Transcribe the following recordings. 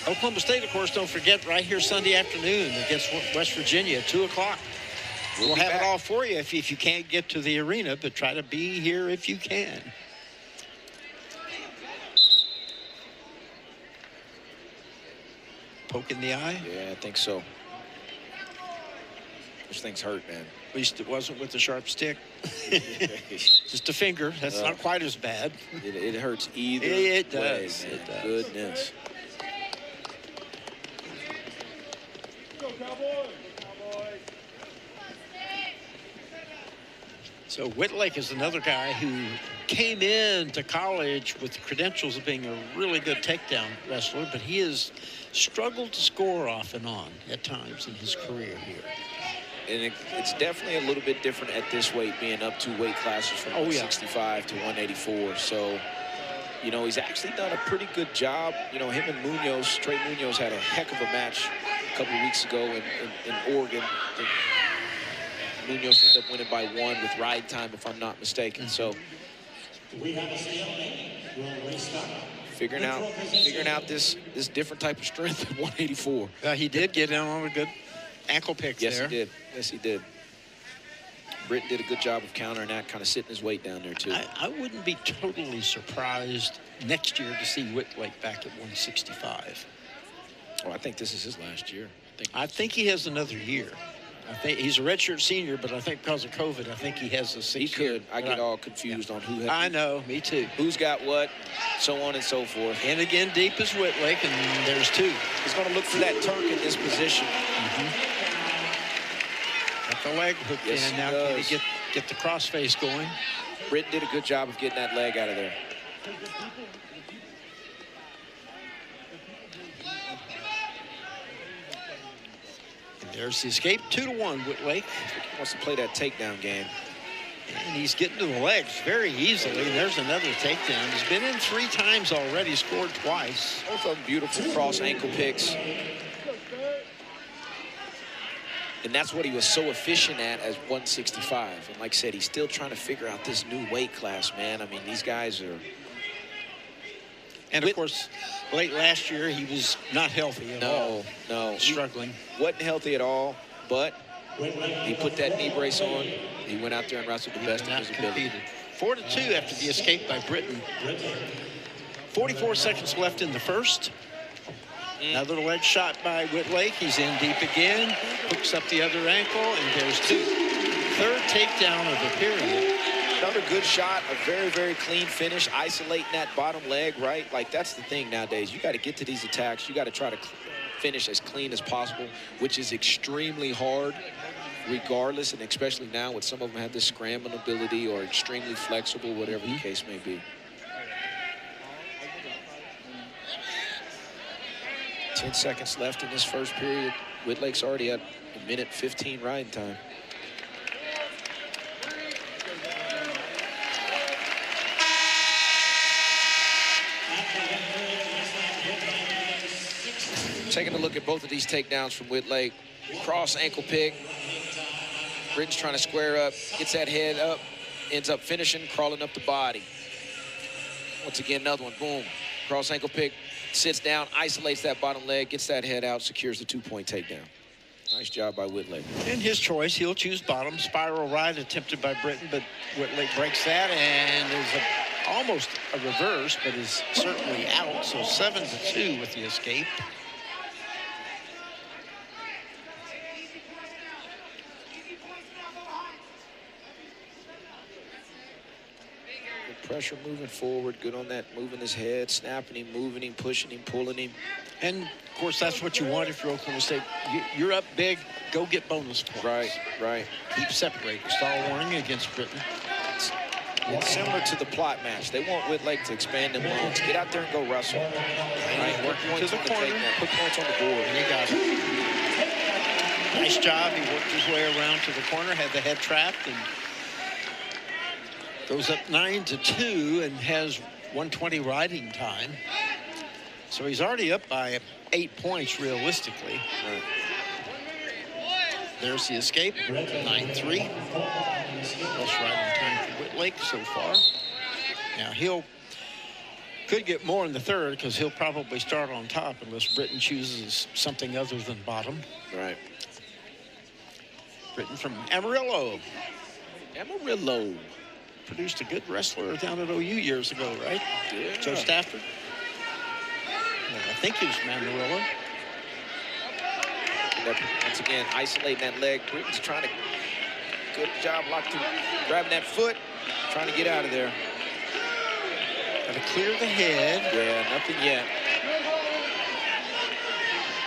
Oklahoma State, of course, don't forget, right here Sunday afternoon against West Virginia at 2 o'clock. We'll have it all for you if you can't get to the arena, but try to be here if you can. Poke in the eye? Yeah, I think so. Those things hurt, man. At least it wasn't with a sharp stick. Just a finger. That's not quite as bad. It hurts either it way, does. man. It does. Goodness. So Wittlake is another guy who came into college with the credentials of being a really good takedown wrestler, but he has struggled to score off and on at times in his career here. And it's definitely a little bit different at this weight, being up 2 weight classes from 165 to 184. So, you know, he's actually done a pretty good job. You know, him and Munoz, Trey Munoz, had a heck of a match a couple of weeks ago in Oregon. Munoz ended up winning by 1 with ride time, if I'm not mistaken. So, figuring out this different type of strength at 184. He did get in on a good ankle pick there. Yes, he did. Yes, he did. Britten did a good job of countering that, kind of sitting his weight down there, too. I wouldn't be totally surprised next year to see Wittlake back at 165. Oh, I think this is his last year. I think he has another year. I think he's a redshirt senior, but I think because of COVID, I think he has a 6 He could. I get all confused on who. I know, me too. Who's got what, so on and so forth. And again, deep is Wittlake, and there's 2. He's going to look for that Turk in this position. Got the leg hooked in. Now can he get the crossface going? Britten did a good job of getting that leg out of there. There's the escape, 2-1 Wittlake. He wants to play that takedown game. And he's getting to the legs very easily. And there's another takedown. He's been in 3 times already, scored twice. Both of them beautiful cross ankle picks. And that's what he was so efficient at as 165. And like I said, he's still trying to figure out this new weight class, man. I mean, these guys are... And, of course, late last year, he was not healthy at all. No. Struggling. He wasn't healthy at all, but he put that knee brace on. He went out there and wrestled the best of his ability. 4-2 after the escape by Britten. 44 seconds left in the first. Another leg shot by Wittlake. He's in deep again. Hooks up the other ankle, and there's 2. Third takedown of the period. Another good shot, a very, very clean finish, isolating that bottom leg, right? Like, that's the thing nowadays. You got to get to these attacks. You got to try to finish as clean as possible, which is extremely hard, regardless, and especially now when some of them have this scrambling ability or extremely flexible, whatever the case may be. 10 seconds left in this first period. Whittlake's already at 1:15 riding time. Taking a look at both of these takedowns from Wittlake. Cross ankle pick. Britten's trying to square up, gets that head up, ends up finishing, crawling up the body. Once again, another one, boom. Cross ankle pick, sits down, isolates that bottom leg, gets that head out, secures the 2-point takedown. Nice job by Wittlake. And his choice, he'll choose bottom. Spiral right attempted by Britten, but Wittlake breaks that and is almost a reverse, but is certainly out. So 7-2 with the escape. Pressure moving forward, good on that, moving his head, snapping him, moving him, pushing him, pulling him. And, of course, that's what you want if you're Oklahoma State. You're up big, go get bonus points. Right. Keep separating. Stall warning against Britten. It's similar to the plot match. They want Wittlake to expand them loans. Get out there and go wrestle. Right, work to the corner. Put points on the board. And he got it. Nice job. He worked his way around to the corner, had the head trapped, and goes up 9-2 and has 120 riding time. So he's already up by 8 points realistically. Right. There's the escape, 9-3. Best riding time for Wittlake so far. Now he'll Could get more in the third because he'll probably start on top unless Britten chooses something other than bottom. Right. Britten from Amarillo. Amarillo. Produced a good wrestler down at OU years ago, right? Yeah. Joe Stafford. Well, I think he was from Amarillo. Once again, isolating that leg. Britton's trying to, good job locking, grabbing that foot, trying to get out of there. Got to clear the head. Yeah, nothing yet.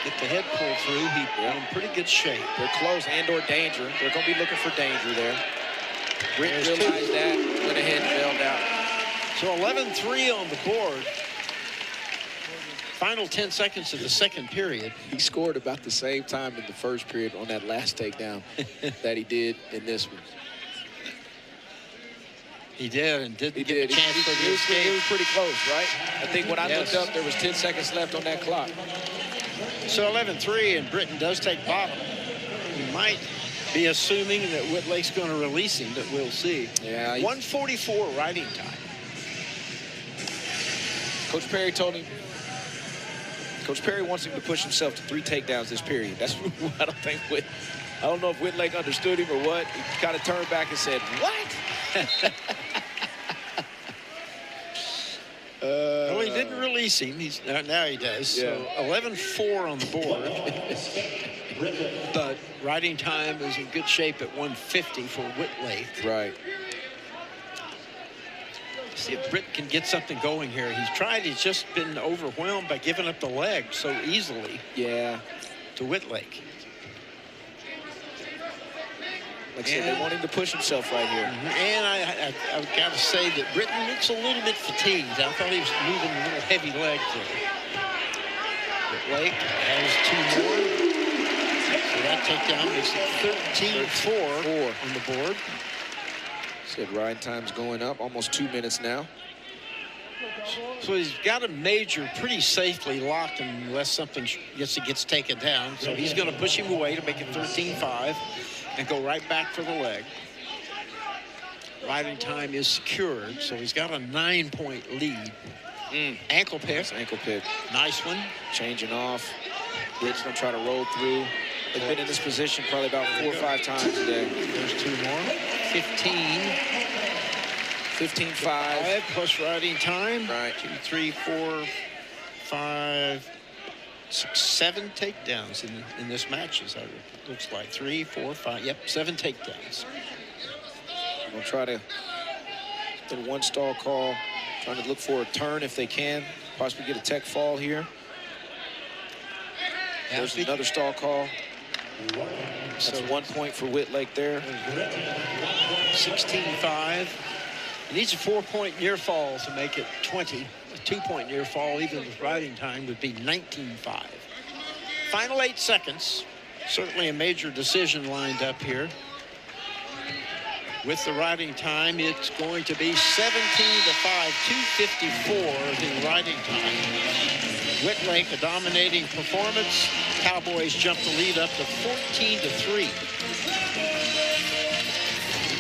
Get the head pulled through. He's in pretty good shape. They're close and/or danger. They're going to be looking for danger there. Britton There's realized that, went ahead and bailed out. So 11-3 on the board. Final 10 seconds of the second period. He scored about the same time in the first period on that last takedown that he did in this one. He did, and didn't He get did. a chance for the escape. It was pretty close, right? I think when I Yes. looked up, there was 10 seconds left on that clock. So 11-3, and Britten does take bottom. We might be assuming that Wittlake's going to release him, but we'll see. Yeah. 1:44 riding time. Coach Perry told him, Coach Perry wants him to push himself to 3 takedowns this period. That's what I don't think I don't know if Wittlake understood him or what. He kind of turned back and said, what? Well, he didn't release him. Now he does. Yeah. So 11-4 on the board. But riding time is in good shape at 1:50 for Wittlake. Right. See if Britten can get something going here. He's tried. He's just been overwhelmed by giving up the leg so easily Yeah. to Wittlake. Like I said, they want him to push himself right here. And I've got to say that Britten looks a little bit fatigued. I thought he was moving a little heavy leg there. Wittlake has 2 more. So that takedown makes it 13-4 on the board. Said ride time's going up, almost 2 minutes now. So he's got a major pretty safely locked unless something gets taken down. So he's going to push him away to make it 13-5 and go right back for the leg. Riding time is secured, so he's got a 9-point lead. Ankle pick. Nice ankle pick. Nice one. Changing off. Britton's going to try to roll through. They've been in this position probably about 4 or 5 times today. There's 2 more. 15-5. 5 plus riding time. Right. 2, 3, 4, 5, 6, 7 takedowns in this match, as it looks like. 3, 4, 5. Yep, 7 takedowns. We'll try to get a 1 stall call. Trying to look for a turn if they can. Possibly get a tech fall here. There's another stall call. That's 1 point for Wittlake there. 16-5. He needs a 4-point near fall to make it 20. A 2-point near fall, even with riding time, would be 19-5. Final 8 seconds. Certainly a major decision lined up here. With the riding time, it's going to be 17-5, 2:54 the riding time. Wittlake, a dominating performance. Cowboys jump the lead up to 14-3.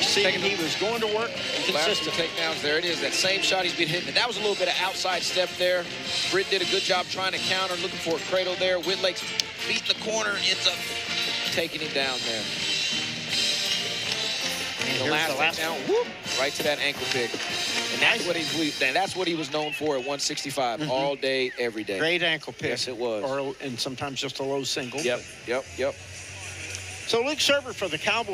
See, he was going to work Last consistent. takedowns, there it is. That same shot he's been hitting. And that was a little bit of outside step there. Britton did a good job trying to counter, looking for a cradle there. Whittlake's beating the corner, ends up taking him down there. And the last takedown, whoop, right to that ankle pick. And that's what he was known for at 165 all day, every day. Great ankle pick. Yes, it was. And sometimes just a low single. Yep. So Luke Serber for the Cowboys.